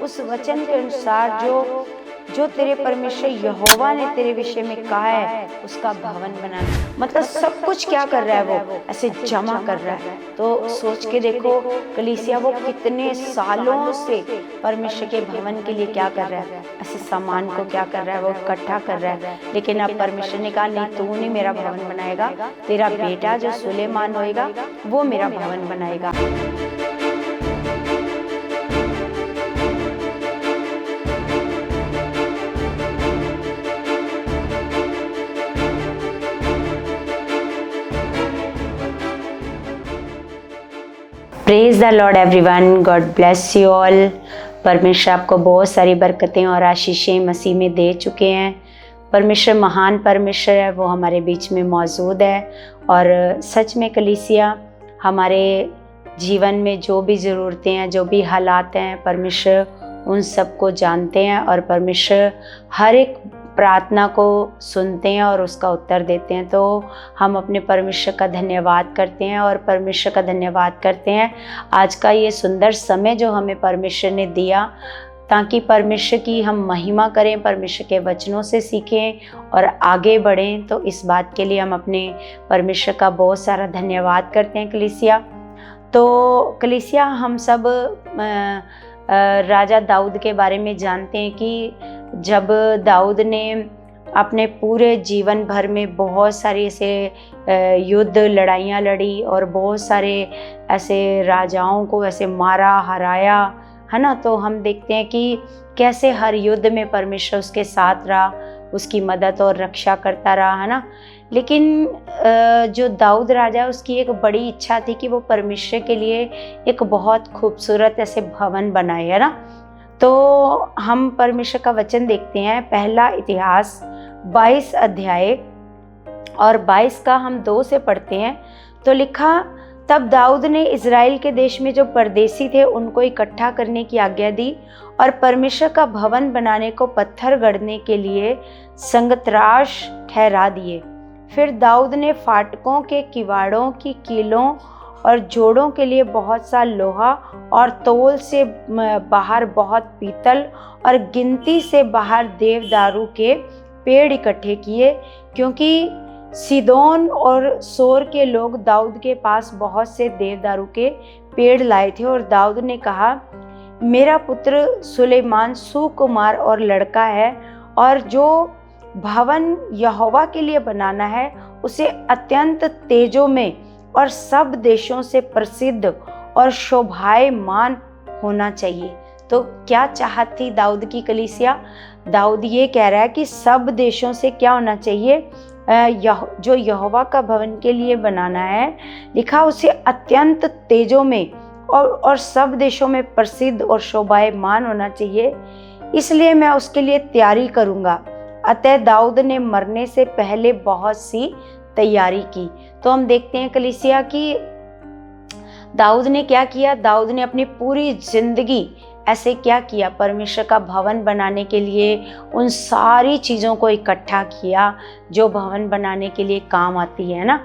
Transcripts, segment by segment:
उस वचन के अनुसार जो जो तेरे परमेश्वर यहोवा ने तेरे विषय में कहा है उसका भवन बनाना। मतलब सब कुछ क्या कर रहा है, वो ऐसे जमा कर रहा है। तो सोच के देखो कलीसिया वो कितने सालों से परमेश्वर के भवन के लिए क्या कर रहा है, ऐसे सामान को क्या कर रहा है, वो इकट्ठा कर रहा है। लेकिन अब परमेश्वर ने कहा नहीं, तू नहीं मेरा भवन बनाएगा, तेरा बेटा जो सुलेमान होएगा वो मेरा भवन बनाएगा। Praise the Lord everyone, God bless you all. परमेश्वर आपको बहुत सारी बरकतें और आशीषें मसीह में दे चुके हैं। परमेश्वर महान परमेश्वर है, वो हमारे बीच में मौजूद है। और सच में कलीसिया हमारे जीवन में जो भी ज़रूरतें हैं, जो भी हालात हैं, परमेश्वर उन सबको जानते हैं और परमेश्वर हर एक प्रार्थना को सुनते हैं और उसका उत्तर देते हैं। तो हम अपने परमेश्वर का धन्यवाद करते हैं और परमेश्वर का धन्यवाद करते हैं आज का ये सुंदर समय जो हमें परमेश्वर ने दिया, ताकि परमेश्वर की हम महिमा करें, परमेश्वर के वचनों से सीखें और आगे बढ़ें। तो इस बात के लिए हम अपने परमेश्वर का बहुत सारा धन्यवाद करते हैं कलीसिया। तो कलीसिया हम सब राजा दाऊद के बारे में जानते हैं कि जब दाऊद ने अपने पूरे जीवन भर में बहुत सारी ऐसे युद्ध लड़ाइयाँ लड़ी और बहुत सारे ऐसे राजाओं को ऐसे मारा हराया, है ना। तो हम देखते हैं कि कैसे हर युद्ध में परमेश्वर उसके साथ रहा, उसकी मदद और रक्षा करता रहा, है ना। लेकिन जो दाऊद राजा है उसकी एक बड़ी इच्छा थी कि वो परमेश्वर के लिए एक बहुत खूबसूरत ऐसे भवन बनाए, है ना। तो हम परमेश्वर का वचन देखते हैं, पहला इतिहास 22 अध्याय और 22 का हम 2 से पढ़ते हैं। तो लिखा, तब दाऊद ने इज़राइल के देश में जो परदेसी थे उनको इकट्ठा करने की आज्ञा दी और परमेश्वर का भवन बनाने को पत्थर गढ़ने के लिए संगतराश ठहरा दिए। फिर दाऊद ने फाटकों के किवाड़ों की कीलों और जोड़ों के लिए बहुत सा लोहा और तोल से बाहर बहुत पीतल और गिनती से बाहर देवदारू के पेड़ इकट्ठे किए, क्योंकि सीदोन और सोर के लोग दाऊद के पास बहुत से देवदारू के पेड़ लाए थे। और दाऊद ने कहा, मेरा पुत्र सुलेमान सुकुमार और लड़का है, और जो भवन यहोवा के लिए बनाना है उसे अत्यंत तेजों में और सब देशों से प्रसिद्ध और शोभायमान होना चाहिए। तो क्या चाहत थी दाऊद की कलीसिया? दाऊद ये कह रहा है कि सब देशों से क्या होना चाहिए, जो यहोवा का भवन के लिए बनाना है, लिखा उसे अत्यंत तेजों में और सब देशों में प्रसिद्ध और शोभायमान होना चाहिए, इसलिए मैं उसके लिए तैयारी करूँगा। अतः दाऊद ने मरने से पहले बहुत सी तैयारी की। तो हम देखते हैं कलीसिया कि दाऊद ने क्या किया। दाऊद ने अपनी पूरी जिंदगी ऐसे क्या किया, परमेश्वर का भवन बनाने के लिए उन सारी चीज़ों को इकट्ठा किया जो भवन बनाने के लिए काम आती है ना।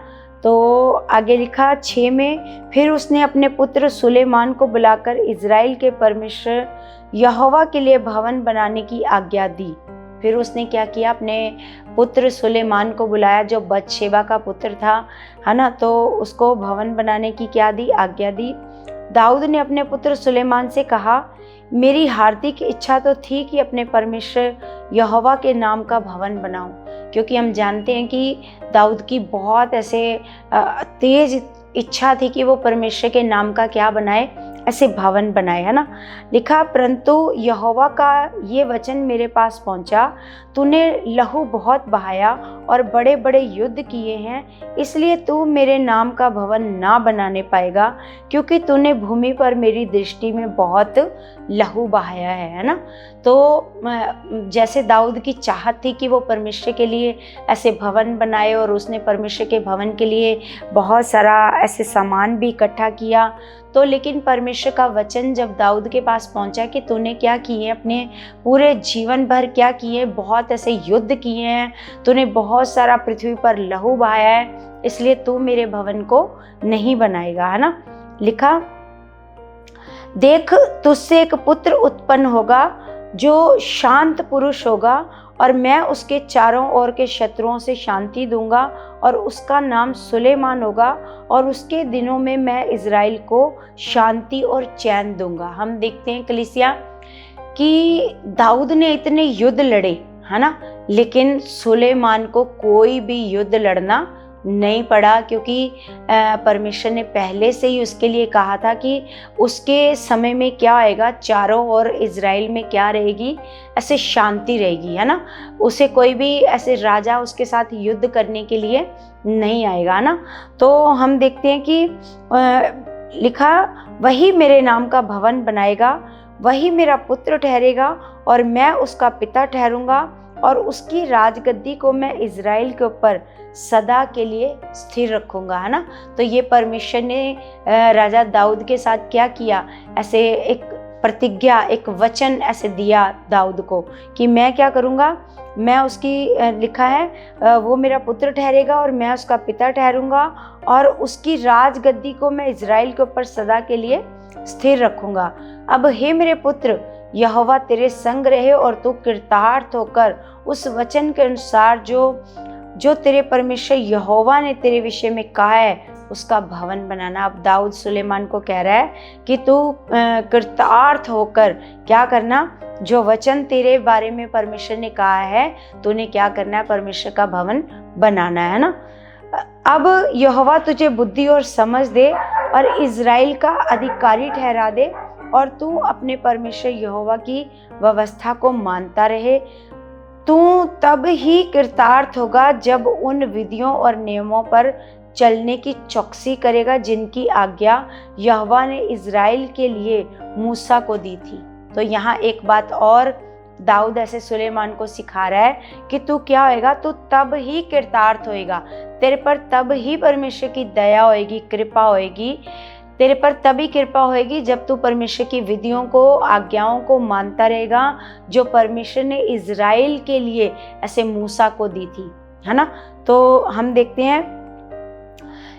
तो आगे लिखा 6 में, फिर उसने अपने पुत्र सुलेमान को बुलाकर इज़राइल के परमेश्वर यहोवा के लिए भवन बनाने की आज्ञा दी। फिर उसने क्या किया, अपने पुत्र सुलेमान को बुलाया जो बतशेबा का पुत्र था, है ना। तो उसको भवन बनाने की क्या दी, आज्ञा दी। दाऊद ने अपने पुत्र सुलेमान से कहा, मेरी हार्दिक इच्छा तो थी कि अपने परमेश्वर यहोवा के नाम का भवन बनाऊं, क्योंकि हम जानते हैं कि दाऊद की बहुत ऐसे तेज इच्छा थी कि वो परमेश्वर के नाम का क्या बनाए, ऐसे भवन बनाए, है ना। लिखा, परंतु यहोवा का ये वचन मेरे पास पहुंचा, तूने लहू बहुत बहाया और बड़े बड़े युद्ध किए हैं, इसलिए तू मेरे नाम का भवन ना बनाने पाएगा, क्योंकि तूने भूमि पर मेरी दृष्टि में बहुत लहू बहाया है ना। तो जैसे दाऊद की चाहत थी कि वो परमेश्वर के लिए ऐसे भवन बनाए, और उसने परमेश्वर के भवन के लिए बहुत सारा ऐसे सामान भी इकट्ठा किया। तो लेकिन परमेश्वर का वचन जब दाऊद के पास पहुंचा कि तूने क्या किए, अपने पूरे जीवन भर क्या किए, बहुत ऐसे युद्ध किए हैं, तूने बहुत सारा पृथ्वी पर लहू बहाया है, इसलिए तू मेरे भवन को नहीं बनाएगा, है ना। लिखा, देख, तुझसे एक पुत्र उत्पन्न होगा जो शांत पुरुष होगा, और मैं उसके चारों ओर के शत्रुओं से शांति दूंगा, और उसका नाम सुलेमान होगा, और उसके दिनों में मैं इज़राइल को शांति और चैन दूंगा। हम देखते हैं कलीसिया कि दाऊद ने इतने युद्ध लड़े, है ना, लेकिन सुलेमान को कोई भी युद्ध लड़ना नहीं पड़ा, क्योंकि परमेश्वर ने पहले से ही उसके लिए कहा था कि उसके समय में क्या आएगा, चारों ओर इज़राइल में क्या रहेगी, ऐसे शांति रहेगी, है ना। उसे कोई भी ऐसे राजा उसके साथ युद्ध करने के लिए नहीं आएगा, है ना। तो हम देखते हैं कि लिखा, वही मेरे नाम का भवन बनाएगा, वही मेरा पुत्र ठहरेगा, और मैं उसका पिता ठहरूंगा, और उसकी राजगद्दी को मैं इज़राइल के ऊपर सदा के लिए स्थिर रखूंगा, है ना। तो ये परमेश्वर ने राजा दाऊद के साथ क्या किया, ऐसे एक प्रतिज्ञा, एक वचन ऐसे दिया दाऊद को कि मैं क्या करूंगा, मैं उसकी लिखा है वो मेरा पुत्र ठहरेगा और मैं उसका पिता ठहरूंगा, और उसकी राजगद्दी को मैं इज़राइल के ऊपर सदा के लिए स्थिर रखूंगा। अब हे मेरे पुत्र, यहोवा तेरे संग रहे, और तू कृतार्थ होकर उस वचन के अनुसार जो तेरे परमेश्वर यहोवा ने तेरे विषय में कहा है उसका भवन बनाना। अब दाऊद सुलेमान को कह रहा है कि तू कृतार्थ होकर क्या करना, जो वचन तेरे बारे में परमेश्वर ने कहा है तूने क्या करना है, परमेश्वर का भवन बनाना है ना। अब यहोवा तुझे बुद्धि और समझ दे और इज़राइल का अधिकारी ठहरा दे, और तू अपने परमेश्वर यहोवा की व्यवस्था को मानता रहे। तू तब ही कृतार्थ होगा जब उन विधियों और नियमों पर चलने की चौकसी करेगा जिनकी आज्ञा यहोवा ने इज़राइल के लिए मूसा को दी थी। तो यहाँ एक बात और दाऊद ऐसे सुलेमान को सिखा रहा है कि तू क्या होएगा, तू तब ही कृतार्थ होएगा, तेरे पर तब ही परमेश्वर की दया होएगी, कृपा होएगी, तेरे पर तभी कृपा होएगी जब तू परमेश्वर की विधियों को, आज्ञाओं को मानता रहेगा जो परमेश्वर ने इज़राइल के लिए ऐसे मूसा को दी थी, है ना। तो हम देखते हैं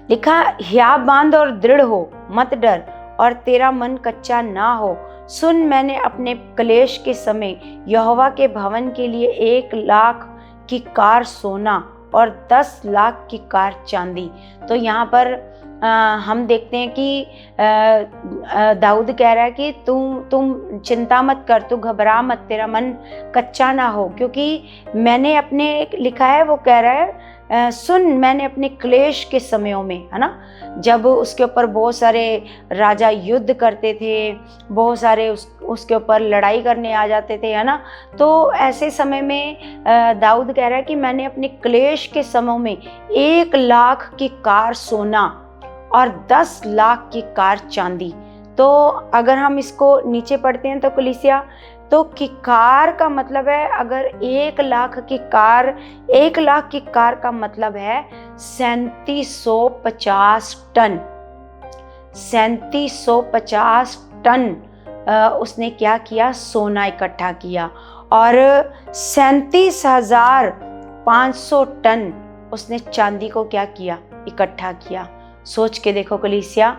लिखा, हिया बांध और दृढ़ हो, मत डर और तेरा मन कच्चा ना हो। सुन, मैंने अपने क्लेश के समय यहोवा के भवन के लिए 1 लाख की कार सोना और 10 लाख की कार चांदी। तो यहाँ पर हम देखते हैं कि दाऊद कह रहा है कि तुम चिंता मत कर, तू घबरा मत, तेरा मन कच्चा ना हो, क्योंकि मैंने अपने लिखा है, वो कह रहा है सुन, मैंने अपने क्लेश के समयों में, है ना, जब उसके ऊपर बहुत सारे राजा युद्ध करते थे, बहुत सारे उसके ऊपर लड़ाई करने आ जाते थे, है ना। तो ऐसे समय में दाऊद कह रहा है कि मैंने अपने क्लेश के समय में 1 लाख की कार सोना और 10 लाख की कार चांदी। तो अगर हम इसको नीचे पढ़ते हैं तो कलीसिया, तो कार का मतलब है, अगर 1 लाख की कार, 1 लाख की कार का मतलब है 3750 टन, 3750 टन उसने क्या किया, सोना इकट्ठा किया, और 37,500 टन उसने चांदी को क्या किया, इकट्ठा किया। सोच के देखो कलीसिया,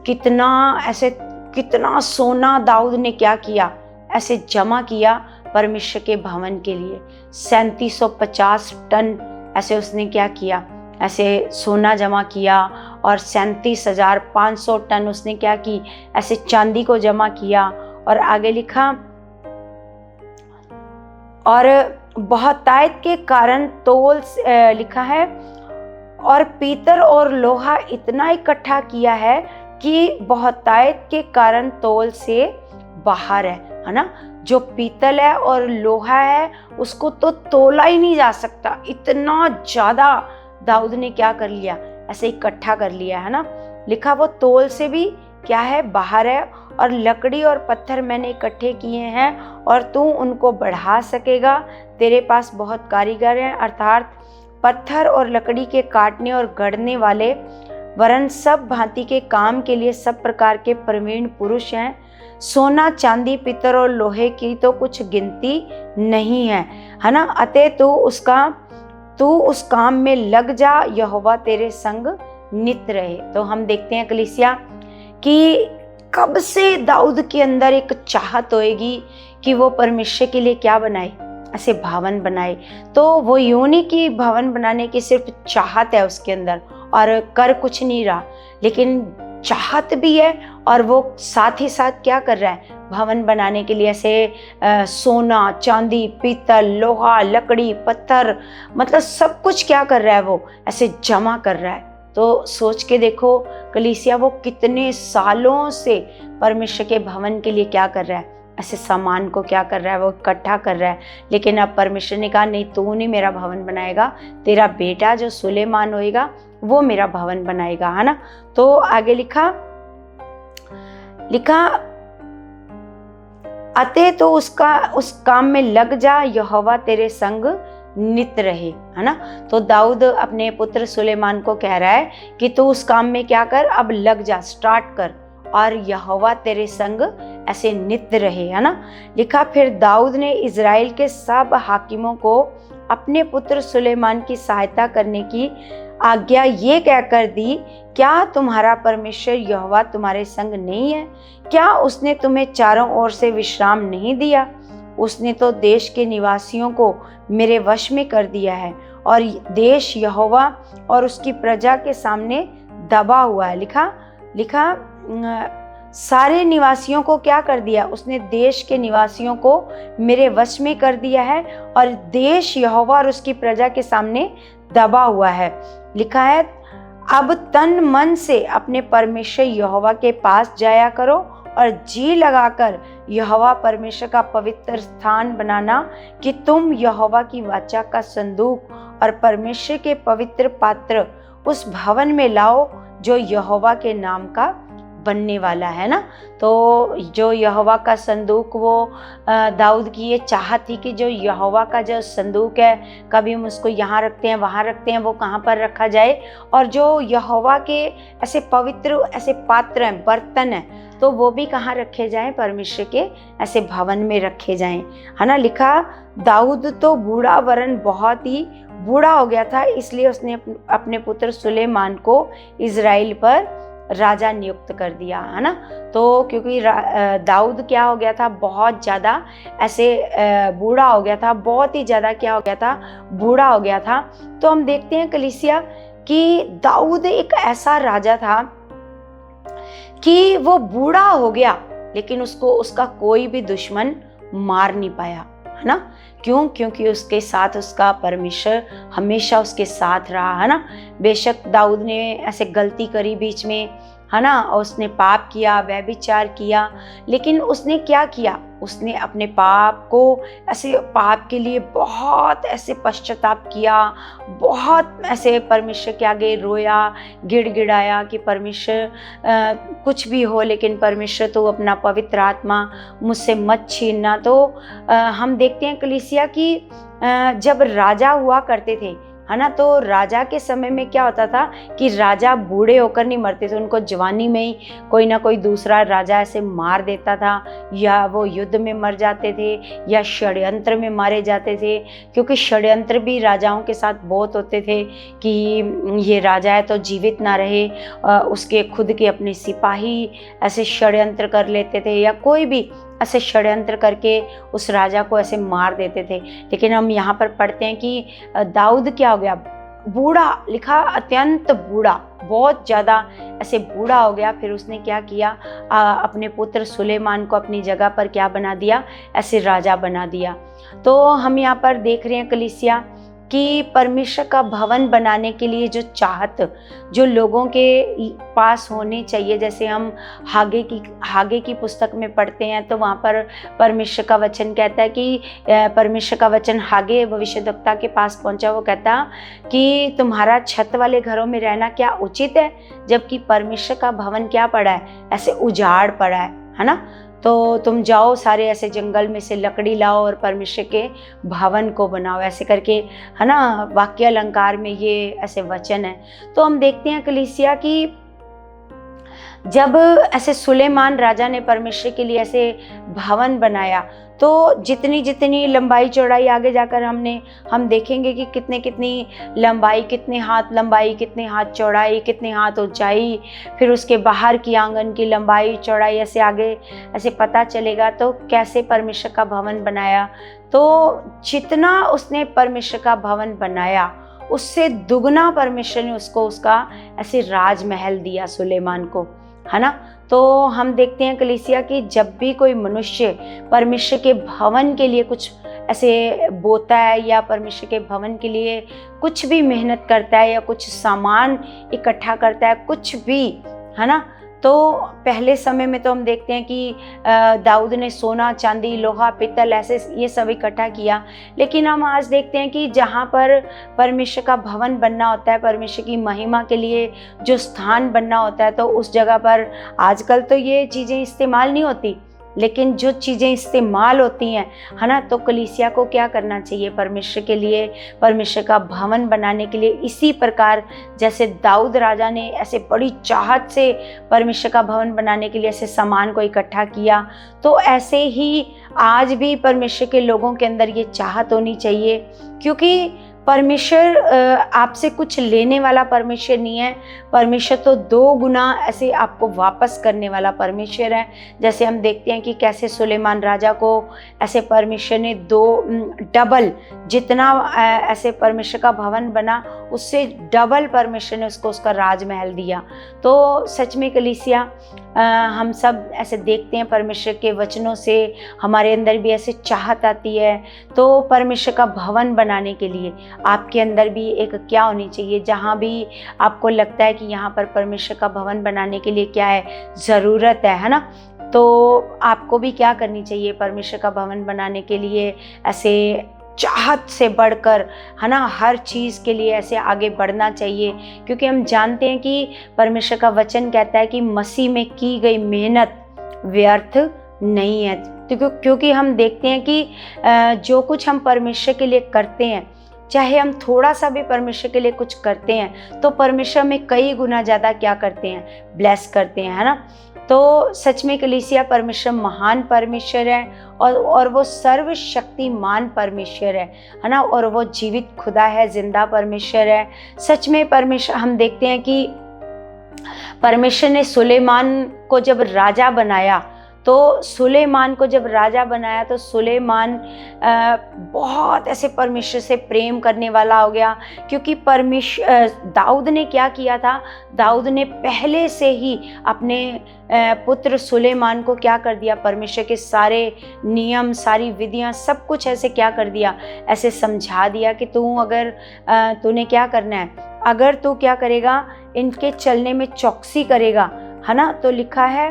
कितना सोना दाऊद ने क्या किया, ऐसे जमा किया परमेश्वर के भवन के लिए। 3750 टन ऐसे उसने क्या किया, ऐसे सोना जमा किया, और 37,500 टन उसने क्या की, ऐसे चांदी को जमा किया। और आगे लिखा, और बहुतायत के कारण तोल लिखा है, और पीतल और लोहा इतना इकट्ठा किया है कि बहुतायत के कारण तोल से बाहर है ना। जो पीतल है और लोहा है उसको तो तोला ही नहीं जा सकता, इतना ज्यादा दाऊद ने क्या कर लिया, ऐसे इकट्ठा कर लिया, है ना। लिखा, वो तोल से भी क्या है, बाहर है, और लकड़ी और पत्थर मैंने इकट्ठे किए हैं और तू उनको बढ़ा सकेगा। तेरे पास बहुत कारीगर हैं, अर्थात पत्थर और लकड़ी के काटने और गढ़ने वाले, वरन सब भांति के काम के लिए सब प्रकार के प्रवीण पुरुष हैं। सोना, चांदी, पीतल और लोहे की तो कुछ गिनती नहीं है ना। अतः तू उस काम में लग जा, यहोवा तेरे संग नित रहे। तो हम देखते हैं कलीसिया कि कब से दाऊद के अंदर एक चाहत होएगी कि वो परमेश्वर के लिए क्या बनाए, ऐसे भवन बनाए। तो वो यूं नहीं कि भवन बनाने की सिर्फ चाहत है उसके अंदर और कर कुछ नहीं रहा, लेकिन चाहत भी है और वो साथ ही साथ क्या कर रहा है, भवन बनाने के लिए ऐसे सोना चांदी पीतल लोहा लकड़ी पत्थर, मतलब सब कुछ क्या कर रहा है, वो ऐसे जमा कर रहा है। तो सोच के देखो कलीसिया, वो कितने सालों से परमेश्वर के भवन के लिए क्या कर रहा है, ऐसे सामान को क्या कर रहा है, वो इकट्ठा कर रहा है। लेकिन अब परमेश्वर ने कहा नहीं, तू नहीं मेरा भवन बनाएगा, तेरा बेटा जो सुलेमान होएगा वो मेरा भवन बनाएगा, है ना। तो आगे लिखा अतः तो उस काम में लग जा, यहोवा तेरे संग नित रहे, है ना। तो दाऊद अपने पुत्र सुलेमान को कह रहा है कि तू उस काम में क्या कर, अब लग जा, स्टार्ट कर, और यहोवा तेरे संग ऐसे नित्य रहे, है ना। लिखा फिर दाऊद ने इज़राइल के सब हाकिमों को अपने पुत्र सुलेमान की सहायता करने की आज्ञा ये कहकर दी, क्या तुम्हारा परमेश्वर यहोवा तुम्हारे संग नहीं है? क्या उसने तुम्हें चारों ओर से विश्राम नहीं दिया? उसने तो देश के निवासियों को मेरे वश में कर दिया है और देश यहोवा और उसकी प्रजा के सामने दबा हुआ है। लिखा सारे निवासियों को क्या कर दिया, उसने देश के निवासियों को मेरे वश में कर दिया है और देश यहोवा और उसकी प्रजा के सामने दबा हुआ है। लिखा है अब तन मन से अपने परमेश्वर यहोवा के पास जाया करो और जी लगाकर यहोवा परमेश्वर का पवित्र स्थान बनाना कि तुम यहोवा की वाचा का संदूक और परमेश्वर के पवित्र पात्र उस भवन में लाओ जो यहोवा के नाम का बनने वाला है ना। तो जो यहोवा का संदूक, वो दाऊद की ये चाहत थी कि जो यहोवा का जो संदूक है, कभी हम उसको यहाँ रखते हैं वहाँ रखते हैं, वो कहाँ पर रखा जाए, और जो यहोवा के ऐसे पवित्र ऐसे पात्र हैं, बर्तन हैं, तो वो भी कहाँ रखे जाएं, परमेश्वर के ऐसे भवन में रखे जाएं, है ना। लिखा दाऊद तो बूढ़ा वरन बहुत ही बूढ़ा हो गया था, इसलिए उसने अपने पुत्र सुलेमान को इज़राइल पर राजा नियुक्त कर दिया, है ना। तो क्योंकि दाऊद क्या हो गया था, बहुत ज़्यादा ऐसे बूढ़ा हो गया था, बहुत ही ज़्यादा क्या हो गया था, बूढ़ा हो गया था। तो हम देखते हैं कलीसिया कि दाऊद एक ऐसा राजा था कि वो बूढ़ा हो गया लेकिन उसको उसका कोई भी दुश्मन मार नहीं पाया, है ना। क्यों? क्योंकि उसके साथ उसका परमेश्वर हमेशा उसके साथ रहा, है ना। बेशक दाऊद ने ऐसे गलती करी बीच में, है ना, और उसने पाप किया, व्यभिचार किया, लेकिन उसने क्या किया, उसने अपने पाप को ऐसे पाप के लिए बहुत ऐसे पश्चाताप किया, बहुत ऐसे परमेश्वर के आगे रोया, गिड़गिड़ाया कि परमेश्वर कुछ भी हो लेकिन परमेश्वर तो अपना पवित्र आत्मा मुझसे मत छीनना। तो हम देखते हैं कलीसिया कि जब राजा हुआ करते थे, है ना, तो राजा के समय में क्या होता था कि राजा बूढ़े होकर नहीं मरते थे, उनको जवानी में ही कोई ना कोई दूसरा राजा ऐसे मार देता था, या वो युद्ध में मर जाते थे या षड्यंत्र में मारे जाते थे। क्योंकि षड्यंत्र भी राजाओं के साथ बहुत होते थे कि ये राजा है तो जीवित ना रहे, उसके खुद के अपने सिपाही ऐसे षड्यंत्र कर लेते थे या कोई भी ऐसे षड्यंत्र करके उस राजा को ऐसे मार देते थे। लेकिन हम यहाँ पर पढ़ते हैं कि दाऊद क्या हो गया, बूढ़ा, लिखा अत्यंत बूढ़ा, बहुत ज़्यादा ऐसे बूढ़ा हो गया। फिर उसने क्या किया, अपने पुत्र सुलेमान को अपनी जगह पर क्या बना दिया, ऐसे राजा बना दिया। तो हम यहाँ पर देख रहे हैं कलीसिया कि परमेश्वर का भवन बनाने के लिए जो चाहत जो लोगों के पास होनी चाहिए, जैसे हम हागे की पुस्तक में पढ़ते हैं तो वहाँ पर परमेश्वर का वचन कहता है कि परमेश्वर का वचन हागे भविष्यद्वक्ता के पास पहुँचा, वो कहता कि तुम्हारा छत वाले घरों में रहना क्या उचित है, जबकि परमेश्वर का भवन क्या पड़ा है, ऐसे उजाड़ पड़ा है ना। तो तुम जाओ सारे ऐसे जंगल में से लकड़ी लाओ और परमेश्वर के भवन को बनाओ, ऐसे करके, है ना, वाक्य अलंकार में ये ऐसे वचन है। तो हम देखते हैं कलीसिया कि जब ऐसे सुलेमान राजा ने परमेश्वर के लिए ऐसे भवन बनाया तो जितनी जितनी लंबाई चौड़ाई आगे जाकर हम देखेंगे कि कितनी लंबाई, कितने हाथ लंबाई, कितने हाथ चौड़ाई, कितने हाथ ऊंचाई, फिर उसके बाहर की आंगन की लंबाई चौड़ाई, ऐसे आगे ऐसे पता चलेगा। तो कैसे परमेश्वर का भवन बनाया, तो जितना उसने परमेश्वर का भवन बनाया उससे दुगना परमेश्वर ने उसको उसका ऐसे राजमहल दिया सुलेमान को, है ना। तो हम देखते हैं कलीसिया कि जब भी कोई मनुष्य परमेश्वर के भवन के लिए कुछ ऐसे बोता है या परमेश्वर के भवन के लिए कुछ भी मेहनत करता है या कुछ सामान इकट्ठा करता है, कुछ भी, है ना। तो पहले समय में तो हम देखते हैं कि दाऊद ने सोना, चांदी, लोहा, पित्तल ऐसे ये सब इकट्ठा किया। लेकिन हम आज देखते हैं कि जहाँ पर परमेश्वर का भवन बनना होता है, परमेश्वर की महिमा के लिए जो स्थान बनना होता है, तो उस जगह पर आजकल तो ये चीज़ें इस्तेमाल नहीं होती, लेकिन जो चीज़ें इस्तेमाल होती हैं, है ना, तो कलीसिया को क्या करना चाहिए परमेश्वर के लिए, परमेश्वर का भवन बनाने के लिए। इसी प्रकार जैसे दाऊद राजा ने ऐसे बड़ी चाहत से परमेश्वर का भवन बनाने के लिए ऐसे सामान को इकट्ठा किया, तो ऐसे ही आज भी परमेश्वर के लोगों के अंदर ये चाहत होनी चाहिए, क्योंकि परमेश्वर आपसे कुछ लेने वाला परमेश्वर नहीं है। परमेश्वर तो 2 गुना ऐसे आपको वापस करने वाला परमेश्वर है। जैसे हम देखते हैं कि कैसे सुलेमान राजा को ऐसे परमेश्वर ने 2 डबल जितना ऐसे परमेश्वर का भवन बना, उससे डबल परमेश्वर ने उसको उसका राजमहल दिया। तो सच में कलीसिया हम सब ऐसे देखते हैं परमेश्वर के वचनों से हमारे अंदर भी ऐसे चाहत आती है। तो परमेश्वर का भवन बनाने के लिए आपके अंदर भी एक क्या होनी चाहिए, जहाँ भी आपको लगता है कि यहाँ पर परमेश्वर का भवन बनाने के लिए क्या है, ज़रूरत है ना, तो आपको भी क्या करनी चाहिए परमेश्वर का भवन बनाने के लिए ऐसे चाहत से बढ़कर, है ना, हर चीज़ के लिए ऐसे आगे बढ़ना चाहिए। क्योंकि हम जानते हैं कि परमेश्वर का वचन कहता है कि मसीह में की गई मेहनत व्यर्थ नहीं है। क्योंकि हम देखते हैं कि जो कुछ हम परमेश्वर के लिए करते हैं, चाहे हम थोड़ा सा भी परमेश्वर के लिए कुछ करते हैं, तो परमेश्वर में कई गुना ज़्यादा क्या करते हैं, ब्लेस करते हैं, है ना। तो सच में कलीसिया परमेश्वर महान परमेश्वर है और वो सर्वशक्तिमान परमेश्वर है ना, और वो जीवित खुदा है, जिंदा परमेश्वर है। सच में परमेश्वर, हम देखते हैं कि परमेश्वर ने सुलेमान को जब राजा बनाया, तो सुलेमान को जब राजा बनाया तो सुलेमान बहुत ऐसे परमेश्वर से प्रेम करने वाला हो गया। क्योंकि दाऊद ने क्या किया था, दाऊद ने पहले से ही अपने पुत्र सुलेमान को क्या कर दिया, परमेश्वर के सारे नियम, सारी विधियां, सब कुछ ऐसे क्या कर दिया, ऐसे समझा दिया कि तूने क्या करना है, अगर तू क्या करेगा, इनके चलने में चौकसी करेगा, है ना। तो लिखा है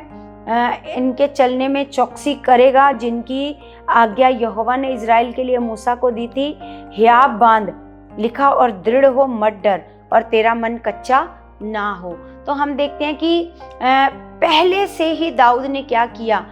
इनके चलने में चौकसी करेगा, जिनकी आज्ञा यहोवा ने इज़राइल के लिए मूसा को दी थी, हियाव बांध, लिखा, और दृढ़ हो, मत डर, और तेरा मन कच्चा ना हो। तो हम देखते हैं कि पहले से ही दाऊद ने क्या किया,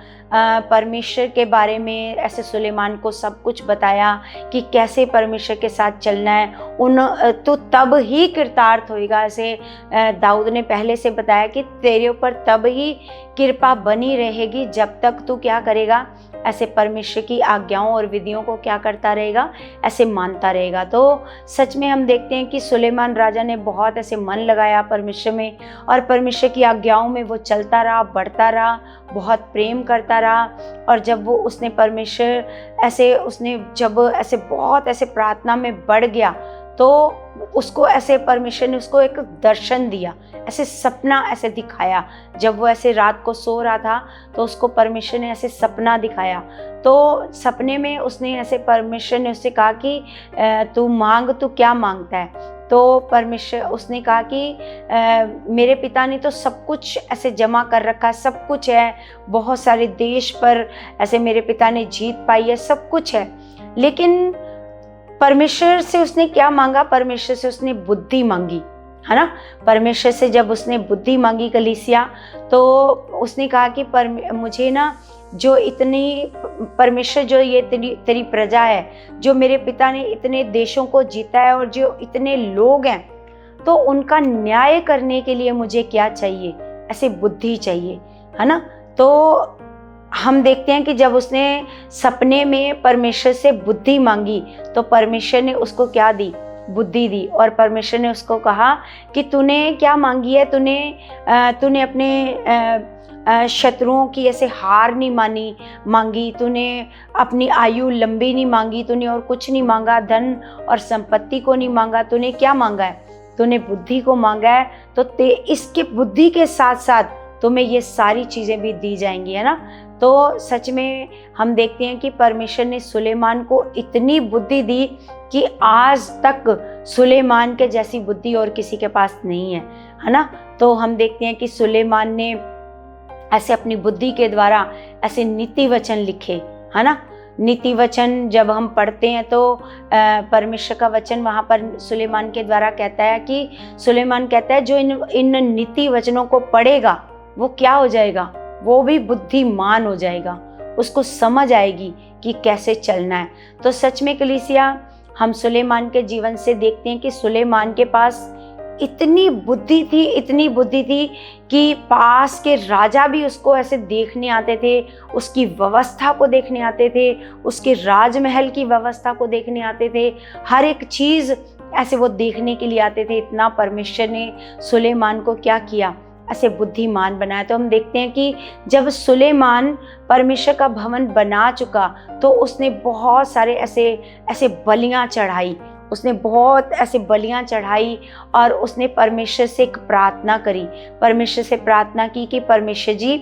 परमेश्वर के बारे में ऐसे सुलेमान को सब कुछ बताया कि कैसे परमेश्वर के साथ चलना है। तो तब ही कृतार्थ होएगा। ऐसे दाऊद ने पहले से बताया कि तेरे ऊपर तब ही कृपा बनी रहेगी जब तक तू क्या करेगा, ऐसे परमेश्वर की आज्ञाओं और विधियों को क्या करता रहेगा, ऐसे मानता रहेगा। तो सच में हम देखते हैं कि सुलेमान राजा ने बहुत ऐसे मन लगाया परमेश्वर में, और परमेश्वर की आज्ञाओं में वो चलता रहा, बढ़ता रहा, बहुत प्रेम करता रहा। और जब वो उसने जब ऐसे बहुत ऐसे प्रार्थना में बढ़ गया, तो उसको ऐसे परमेश्वर ने उसको एक दर्शन दिया, ऐसे सपना ऐसे दिखाया। जब वो ऐसे रात को सो रहा था तो उसको परमेश्वर ने ऐसे सपना दिखाया। तो सपने में परमेश्वर ने उससे कहा कि तू मांग, तू क्या मांगता है। तो परमेश्वर, उसने कहा कि मेरे पिता ने तो सब कुछ ऐसे जमा कर रखा, सब कुछ है, बहुत सारे देश पर ऐसे मेरे पिता ने जीत पाई है, सब कुछ है। लेकिन परमेश्वर से उसने क्या मांगा, परमेश्वर से उसने बुद्धि मांगी, है ना। परमेश्वर से जब उसने बुद्धि मांगी कलीसिया, तो उसने कहा कि मुझे ना जो इतनी परमेश्वर, जो ये तेरी प्रजा है, जो मेरे पिता ने इतने देशों को जीता है और जो इतने लोग हैं, तो उनका न्याय करने के लिए मुझे क्या चाहिए, ऐसे बुद्धि चाहिए, है ना। तो हम देखते हैं कि जब उसने सपने में परमेश्वर से बुद्धि मांगी तो परमेश्वर ने उसको क्या दी, बुद्धि दी। और परमेश्वर ने उसको कहा कि तूने क्या मांगी है, तूने अपने शत्रुओं की ऐसे हार नहीं मांगी, तूने अपनी आयु लंबी नहीं मांगी, तूने और कुछ नहीं मांगा, धन और संपत्ति को नहीं मांगा, तूने क्या मांगा है, तूने बुद्धि को मांगा है। तो इसके बुद्धि के साथ साथ तुम्हें ये सारी चीज़ें भी दी जाएंगी, है ना। तो सच में हम देखते हैं कि परमेश्वर ने सुलेमान को इतनी बुद्धि दी कि आज तक सुलेमान के जैसी बुद्धि और किसी के पास नहीं है ना। तो हम देखते हैं कि सुलेमान ने ऐसे अपनी बुद्धि के द्वारा ऐसे नीति वचन लिखे, है ना। नीति वचन जब हम पढ़ते हैं तो परमेश्वर का वचन वहाँ पर सुलेमान के द्वारा कहता है कि सुलेमान कहता है जो इन नीति वचनों को पढ़ेगा वो क्या हो जाएगा, वो भी बुद्धिमान हो जाएगा, उसको समझ आएगी कि कैसे चलना है। तो सच में कलीसिया हम सुलेमान के जीवन से देखते हैं कि सुलेमान के पास इतनी बुद्धि थी कि पास के राजा भी उसको ऐसे देखने आते थे, उसकी व्यवस्था को देखने आते थे, उसके राजमहल की व्यवस्था को देखने आते थे, हर एक चीज़ ऐसे वो देखने के लिए आते थे। इतना परमेश्वर ने सुलेमान को क्या किया, ऐसे बुद्धिमान बनाया। तो हम देखते हैं कि जब सुलेमान परमेश्वर का भवन बना चुका तो उसने बहुत सारे ऐसे बलियां चढ़ाई, उसने बहुत ऐसे बलियां चढ़ाई और उसने परमेश्वर से एक प्रार्थना करी, परमेश्वर से प्रार्थना की कि परमेश्वर जी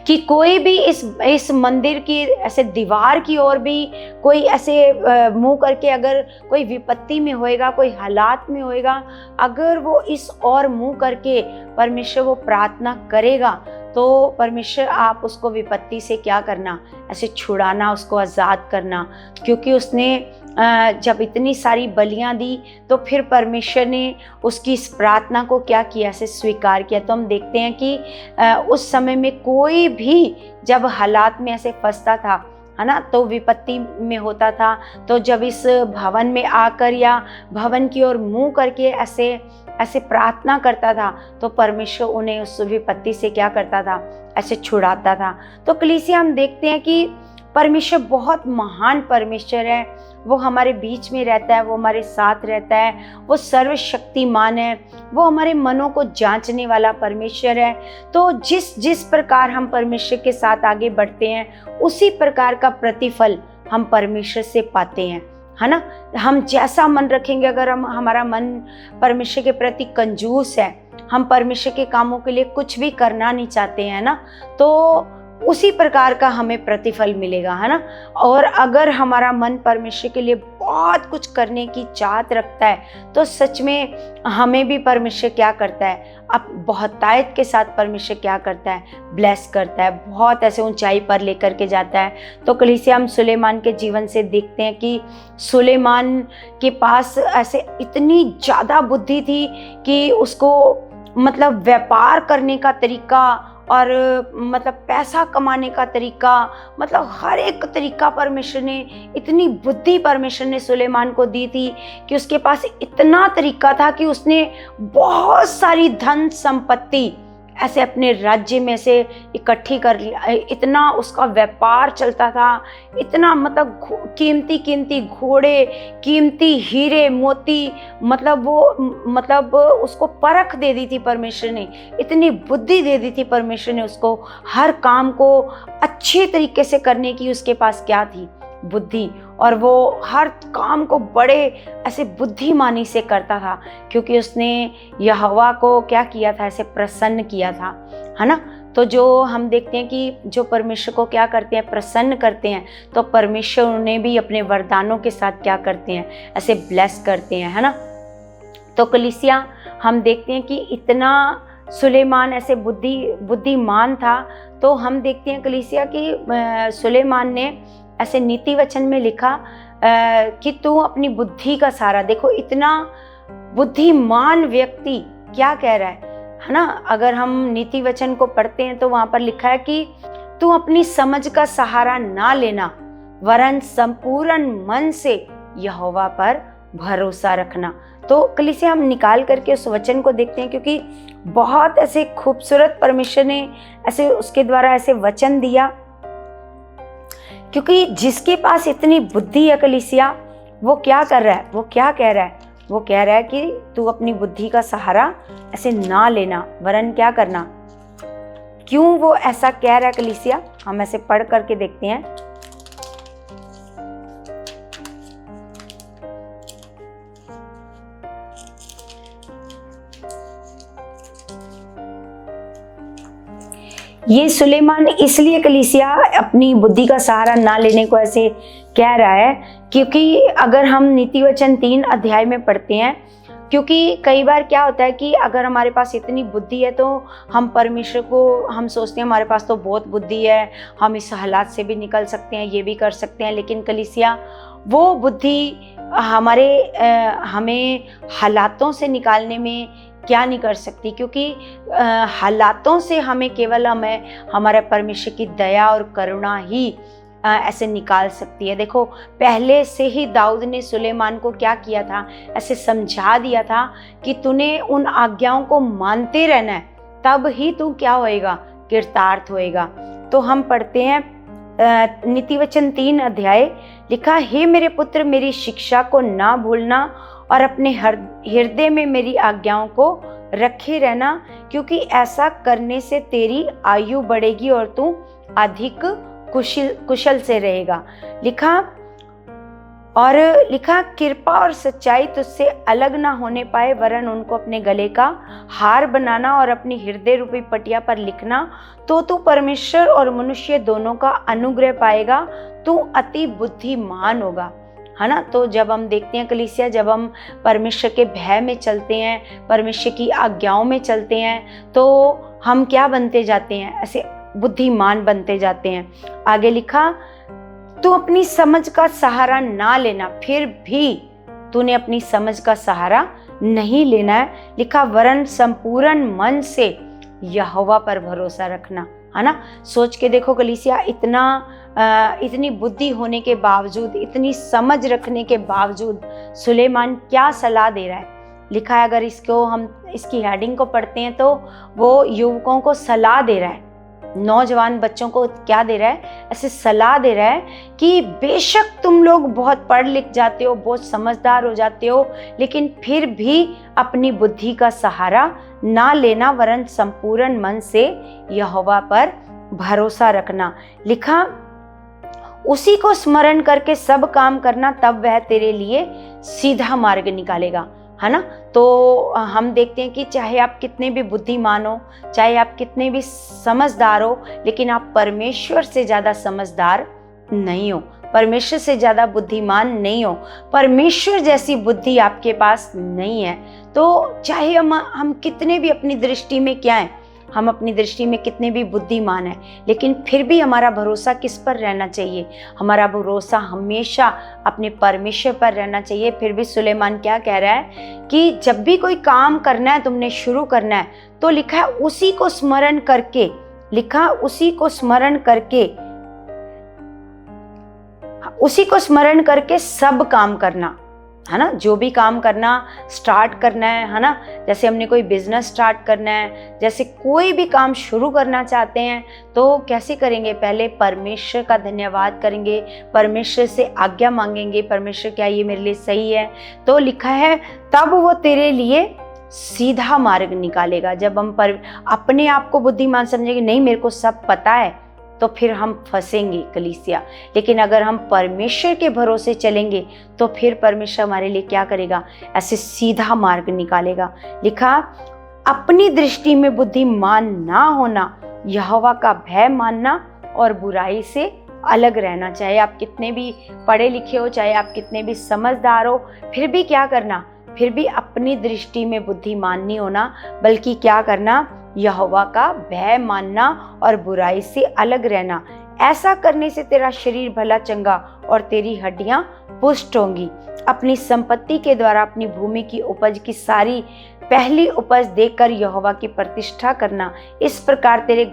कि कोई भी इस मंदिर की ऐसे दीवार की ओर भी कोई ऐसे मुंह करके अगर कोई विपत्ति में होएगा, कोई हालात में होएगा, अगर वो इस ओर मुंह करके परमेश्वर वो प्रार्थना करेगा तो परमेश्वर आप उसको विपत्ति से क्या करना, ऐसे छुड़ाना, उसको आज़ाद करना। क्योंकि उसने जब इतनी सारी बलियां दी तो फिर परमेश्वर ने उसकी इस प्रार्थना को क्या किया, ऐसे स्वीकार किया। तो हम देखते हैं कि उस समय में कोई भी जब हालात में ऐसे फंसता था, है ना, तो विपत्ति में होता था, तो जब इस भवन में आकर या भवन की ओर मुंह करके ऐसे प्रार्थना करता था तो परमेश्वर उन्हें उस विपत्ति से क्या करता था, ऐसे छुड़ाता था। तो कलीसिया हम देखते हैं कि परमेश्वर बहुत महान परमेश्वर है, वो हमारे बीच में रहता है, वो हमारे साथ रहता है, वो सर्वशक्तिमान है, वो हमारे मनों को जांचने वाला परमेश्वर है। तो जिस प्रकार हम परमेश्वर के साथ आगे बढ़ते हैं उसी प्रकार का प्रतिफल हम परमेश्वर से पाते हैं, है ना। हम जैसा मन रखेंगे, अगर हमारा मन परमेश्वर के प्रति कंजूस है, हम परमेश्वर के कामों के लिए कुछ भी करना नहीं चाहते हैं ना, तो उसी प्रकार का हमें प्रतिफल मिलेगा, है ना। और अगर हमारा मन परमेश्वर के लिए बहुत कुछ करने की चाहत रखता है तो सच में हमें भी परमेश्वर क्या करता है, अब बहुतायत के साथ परमेश्वर क्या करता है, ब्लेस करता है, बहुत ऐसे ऊंचाई पर लेकर के जाता है। तो कलीसिया हम सुलेमान के जीवन से देखते हैं कि सुलेमान के पास ऐसे इतनी ज़्यादा बुद्धि थी कि उसको मतलब व्यापार करने का तरीका और मतलब पैसा कमाने का तरीका, मतलब हर एक तरीका परमेश्वर ने, इतनी बुद्धि परमेश्वर ने सुलेमान को दी थी कि उसके पास इतना तरीका था कि उसने बहुत सारी धन संपत्ति ऐसे अपने राज्य में से इकट्ठी कर लिया। इतना उसका व्यापार चलता था, इतना मतलब कीमती घोड़े, कीमती हीरे मोती, मतलब उसको परख दे दी थी परमेश्वर ने, इतनी बुद्धि दे दी थी परमेश्वर ने उसको, हर काम को अच्छे तरीके से करने की उसके पास क्या थी, बुद्धि। और वो हर काम को बड़े ऐसे बुद्धिमानी से करता था क्योंकि उसने यहोवा को क्या किया था, ऐसे प्रसन्न किया था, है ना। तो जो हम देखते हैं कि जो परमेश्वर को क्या करते हैं, प्रसन्न करते हैं, तो परमेश्वर उन्हें भी अपने वरदानों के साथ क्या करते हैं, ऐसे ब्लेस करते हैं, है ना। तो कलीसिया हम देखते हैं कि इतना सुलेमान ऐसे बुद्धिमान था। तो हम देखते हैं कलीसिया कि सुलेमान ने ऐसे नीति वचन में लिखा कि तू अपनी बुद्धि का सहारा, देखो इतना बुद्धिमान व्यक्ति क्या कह रहा है ना। अगर हम नीति वचन को पढ़ते हैं तो वहां पर लिखा है कि तू अपनी समझ का सहारा ना लेना, वरन संपूर्ण मन से यहोवा पर भरोसा रखना। तो कलीसिया हम निकाल करके उस वचन को देखते हैं, क्योंकि बहुत ऐसे खूबसूरत परमेश्वर ने ऐसे उसके द्वारा ऐसे वचन दिया। क्योंकि जिसके पास इतनी बुद्धि है कलीसिया, वो क्या कर रहा है, वो क्या कह रहा है, वो कह रहा है कि तू अपनी बुद्धि का सहारा ऐसे ना लेना, वरन क्या करना। क्यों वो ऐसा कह रहा है कलीसिया, हम ऐसे पढ़ करके देखते हैं। ये सुलेमान इसलिए कलीसिया अपनी बुद्धि का सहारा ना लेने को ऐसे कह रहा है, क्योंकि अगर हम नीति वचन 3 अध्याय में पढ़ते हैं, क्योंकि कई बार क्या होता है कि अगर हमारे पास इतनी बुद्धि है तो हम परमेश्वर को, हम सोचते हैं हमारे पास तो बहुत बुद्धि है, हम इस हालात से भी निकल सकते हैं, ये भी कर सकते हैं। लेकिन कलीसिया वो बुद्धि हमें हालातों से निकालने में क्या नहीं कर सकती, क्योंकि हालातों से हमें केवल हमारे परमेश्वर की दया और करुणा ही ऐसे निकाल सकती है। देखो, पहले से ही दाऊद ने सुलेमान को क्या किया था, ऐसे समझा दिया था कि तूने उन आज्ञाओं को मानते रहना है, तब ही तू क्या होएगा, कृतार्थ होएगा। तो हम पढ़ते हैं नीति वचन 3 अध्याय, लिखा, हे मेरे पुत्र, मेरी शिक्षा को ना भूलना और अपने हृदय में मेरी आज्ञाओं को रखे रहना, क्योंकि ऐसा करने से तेरी आयु बढ़ेगी और तू अधिक कुशल से रहेगा। लिखा, कृपा और सच्चाई तुझसे अलग ना होने पाए, वरन उनको अपने गले का हार बनाना और अपनी हृदय रूपी पटिया पर लिखना, तो तू परमेश्वर और मनुष्य दोनों का अनुग्रह पाएगा, तू अति बुद्धिमान होगा। है ना। तो जब हम देखते हैं कलीसिया, जब हम परमेश्वर के भय में चलते हैं, परमेश्वर की आज्ञाओं में चलते हैं, तो हम क्या बनते जाते हैं, ऐसे बुद्धिमान बनते जाते हैं। आगे लिखा, तू अपनी समझ का सहारा ना लेना, फिर भी तूने अपनी समझ का सहारा नहीं लेना है। लिखा, वरन संपूर्ण मन से यहोवा पर भरोसा रखना। है ना। सोच के देखो कलीसिया, इतनी बुद्धि होने के बावजूद, इतनी समझ रखने के बावजूद सुलेमान क्या सलाह दे रहा है। लिखा है, अगर हम इसकी हेडिंग को पढ़ते हैं तो वो युवकों को सलाह दे रहा है, नौजवान बच्चों को क्या दे रहा है, ऐसे सलाह दे रहा है कि बेशक तुम लोग बहुत पढ़ लिख जाते हो, बहुत समझदार हो जाते हो, लेकिन फिर भी अपनी बुद्धि का सहारा ना लेना, वरन संपूर्ण मन से यहोवा पर भरोसा रखना। लिखा, उसी को स्मरण करके सब काम करना, तब वह तेरे लिए सीधा मार्ग निकालेगा। है ना। तो हम देखते हैं कि चाहे आप कितने भी बुद्धिमान हो, चाहे आप कितने भी समझदार हो, लेकिन आप परमेश्वर से ज़्यादा समझदार नहीं हो, परमेश्वर से ज़्यादा बुद्धिमान नहीं हो, परमेश्वर जैसी बुद्धि आपके पास नहीं है। तो चाहे हम कितने भी अपनी दृष्टि में क्या हैं, हम अपनी दृष्टि में कितने भी बुद्धिमान हैं, लेकिन फिर भी हमारा भरोसा किस पर रहना चाहिए, हमारा भरोसा हमेशा अपने परमेश्वर पर रहना चाहिए। फिर भी सुलेमान क्या कह रहा है कि जब भी कोई काम करना है, तुमने शुरू करना है, तो लिखा है उसी को स्मरण करके, उसी को स्मरण करके सब काम करना। है ना। जो भी काम करना, स्टार्ट करना है ना, जैसे हमने कोई बिजनेस स्टार्ट करना है, जैसे कोई भी काम शुरू करना चाहते हैं, तो कैसे करेंगे, पहले परमेश्वर का धन्यवाद करेंगे, परमेश्वर से आज्ञा मांगेंगे, परमेश्वर क्या ये मेरे लिए सही है। तो लिखा है, तब वो तेरे लिए सीधा मार्ग निकालेगा। जब हम अपने आप को बुद्धिमान समझेंगे, नहीं मेरे को सब पता है, तो फिर हम फंसेंगे कलीसिया। लेकिन अगर हम परमेश्वर के भरोसे चलेंगे, तो फिर परमेश्वर हमारे लिए क्या करेगा, ऐसे सीधा मार्ग निकालेगा। लिखा, अपनी दृष्टि में बुद्धिमान ना होना, यहोवा का भय मानना और बुराई से अलग रहना। चाहे आप कितने भी पढ़े लिखे हो, चाहे आप कितने भी समझदार हो, फिर भी क्या करना, फिर भी अपनी दृष्टि में बुद्धिमान नहीं होना, बल्कि क्या करना, यहोवा का भय मानना और बुराई से अलग रहना। ऐसा करने से तेरा शरीर भला चंगा और तेरी हड्डियां पुष्ट होंगी। अपनी संपत्ति के द्वारा अपनी भूमि की उपज की सारी पहली उपज देकर यहोवा की प्रतिष्ठा करना। इस प्रकार तेरे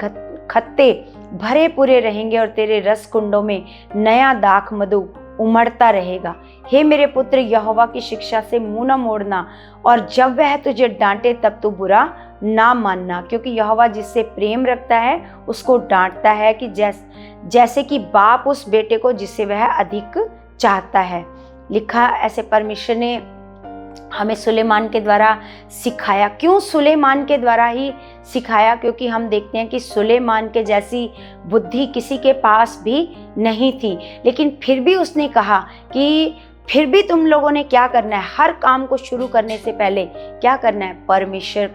खत्ते भरे पूरे रहेंगे और तेरे रस कुंडों में नया दाख मधु उमड़ता रहेगा। हे मेरे पुत्र, यहोवा की शिक्षा से मुंह न मोड़ना, और जब वह तुझे डांटे तब तू बुरा ना मानना, क्योंकि यहोवा जिससे प्रेम रखता है उसको डांटता है, कि जैसे कि बाप उस बेटे को जिसे वह अधिक चाहता है। लिखा ऐसे परमेश्वर ने हमें सुलेमान के द्वारा सिखाया। क्यों सुलेमान के द्वारा ही सिखाया? क्योंकि हम देखते हैं कि सुलेमान के जैसी बुद्धि किसी के पास भी नहीं थी, लेकिन फिर भी उसने कहा कि फिर भी तुम लोगों ने क्या करना है, हर काम को शुरू करने से पहले क्या करना है, परमेश्वर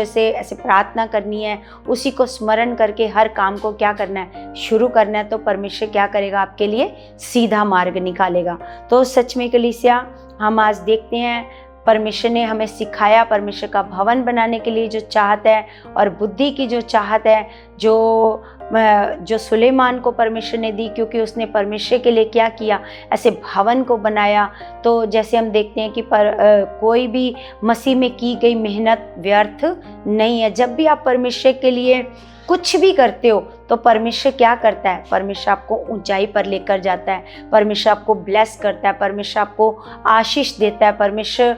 से ऐसे प्रार्थना करनी है, उसी को स्मरण करके हर काम को क्या करना है, शुरू करना है। तो परमेश्वर क्या करेगा, आपके लिए सीधा मार्ग निकालेगा। तो सच में कलीसिया, हम आज देखते हैं परमेश्वर ने हमें सिखाया, परमेश्वर का भवन बनाने के लिए जो चाहत है और बुद्धि की जो चाहत है, जो सुलेमान को परमेश्वर ने दी, क्योंकि उसने परमेश्वर के लिए क्या किया, ऐसे भवन को बनाया। तो जैसे हम देखते हैं कि कोई भी मसीह में की गई मेहनत व्यर्थ नहीं है। जब भी आप परमेश्वर के लिए कुछ भी करते हो तो परमेश्वर क्या करता है, परमेश्वर आपको ऊंचाई पर लेकर जाता है, परमेश्वर आपको ब्लेस करता है, परमेश्वर आपको आशीष देता है, परमेश्वर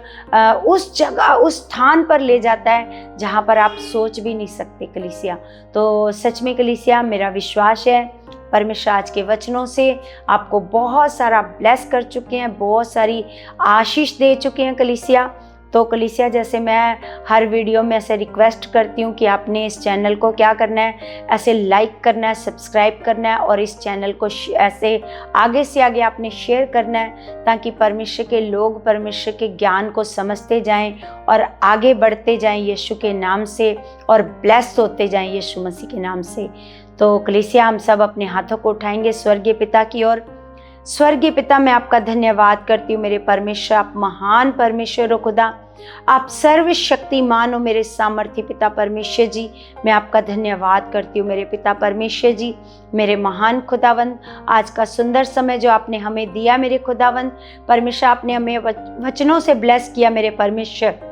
उस जगह, उस स्थान पर ले जाता है जहाँ पर आप सोच भी नहीं सकते कलीसिया। तो सच में कलीसिया, मेरा विश्वास है परमेश्वर आज के वचनों से आपको बहुत सारा ब्लेस कर चुके हैं, बहुत सारी आशीष दे चुके हैं कलीसिया। तो कलीसिया, जैसे मैं हर वीडियो में ऐसे रिक्वेस्ट करती हूँ कि आपने इस चैनल को क्या करना है, ऐसे लाइक करना है, सब्सक्राइब करना है, और इस चैनल को ऐसे आगे से आगे आपने शेयर करना है, ताकि परमेश्वर के लोग परमेश्वर के ज्ञान को समझते जाएं और आगे बढ़ते जाएं यीशु के नाम से, और ब्लेस होते जाएं यीशु मसीह के नाम से। तो कलीसिया, हम सब अपने हाथों को उठाएंगे स्वर्गीय पिता की ओर। स्वर्गीय पिता, मैं आपका धन्यवाद करती हूँ मेरे परमेश्वर, आप महान परमेश्वर हो खुदा, आप सर्वशक्तिमान हो मेरे सामर्थ्य पिता परमेश्वर जी। मैं आपका धन्यवाद करती हूँ मेरे पिता परमेश्वर जी, मेरे महान खुदावंद। आज का सुंदर समय जो आपने हमें दिया मेरे खुदावंद परमेश्वर, आपने हमें वचनों से ब्लेस किया मेरे परमेश्वर,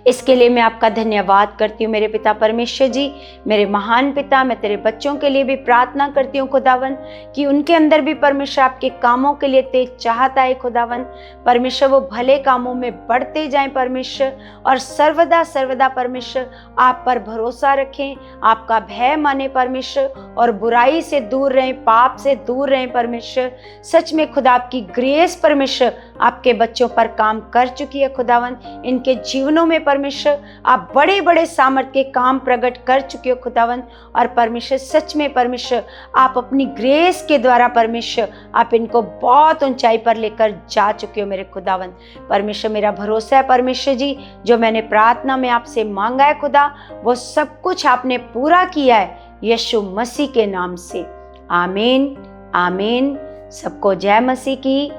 इसके लिए मैं आपका धन्यवाद करती हूँ मेरे पिता परमेश्वर जी। मेरे महान पिता, मैं तेरे बच्चों के लिए भी प्रार्थना करती हूँ खुदावन, कि उनके अंदर भी परमेश्वर आपके कामों के लिए तेज चाहता है खुदावन परमेश्वर, वो भले कामों में बढ़ते जाएं परमेश्वर, और सर्वदा सर्वदा परमेश्वर आप पर भरोसा रखें, आपका भय माने परमेश्वर, और बुराई से दूर रहें, पाप से दूर रहें परमेश्वर। सच में खुदा, आपकी ग्रेस परमेश्वर आपके बच्चों पर काम कर चुकी है खुदावन। इनके जीवनों में परमेश्वर आप बड़े बड़े सामर्थ के काम प्रकट कर चुके हो खुदावन। और परमेश्वर, सच में परमेश्वर आप अपनी ग्रेस के द्वारा परमेश्वर आप इनको बहुत ऊंचाई पर लेकर जा चुके हो मेरे खुदावन परमेश्वर। मेरा भरोसा है परमेश्वर जी, जो मैंने प्रार्थना में आपसे मांगा है खुदा, वो सब कुछ आपने पूरा किया है यीशु मसीह के नाम से। आमीन आमीन। सबको जय मसीह की।